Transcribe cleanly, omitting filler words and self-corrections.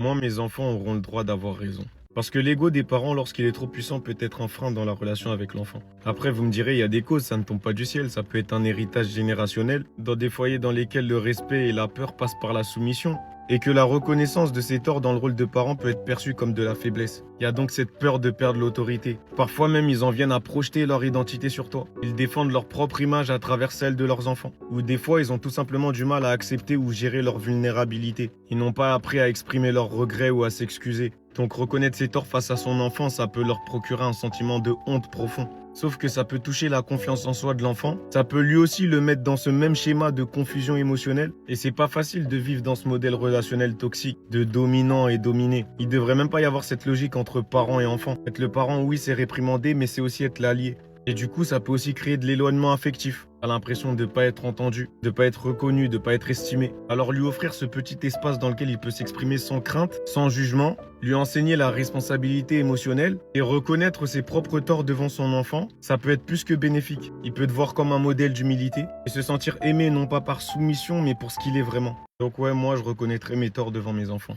Moi, mes enfants auront le droit d'avoir raison. Parce que l'ego des parents, lorsqu'il est trop puissant, peut être un frein dans la relation avec l'enfant. Après, vous me direz, il y a des causes, ça ne tombe pas du ciel. Ça peut être un héritage générationnel, dans des foyers dans lesquels le respect et la peur passent par la soumission. Et que la reconnaissance de ses torts dans le rôle de parent peut être perçue comme de la faiblesse. Il y a donc cette peur de perdre l'autorité. Parfois même, ils en viennent à projeter leur identité sur toi. Ils défendent leur propre image à travers celle de leurs enfants. Ou des fois, ils ont tout simplement du mal à accepter ou gérer leur vulnérabilité. Ils n'ont pas appris à exprimer leurs regrets ou à s'excuser. Donc reconnaître ses torts face à son enfant, ça peut leur procurer un sentiment de honte profond. Sauf que ça peut toucher la confiance en soi de l'enfant. Ça peut lui aussi le mettre dans ce même schéma de confusion émotionnelle. Et c'est pas facile de vivre dans ce modèle relationnel toxique, de dominant et dominé. Il devrait même pas y avoir cette logique entre parent et enfant. Être le parent, oui, c'est réprimander, mais c'est aussi être l'allié. Et du coup, ça peut aussi créer de l'éloignement affectif. A l'impression de ne pas être entendu, de ne pas être reconnu, de ne pas être estimé. Alors lui offrir ce petit espace dans lequel il peut s'exprimer sans crainte, sans jugement, lui enseigner la responsabilité émotionnelle et reconnaître ses propres torts devant son enfant, ça peut être plus que bénéfique. Il peut te voir comme un modèle d'humilité et se sentir aimé non pas par soumission mais pour ce qu'il est vraiment. Donc ouais, moi je reconnaîtrai mes torts devant mes enfants.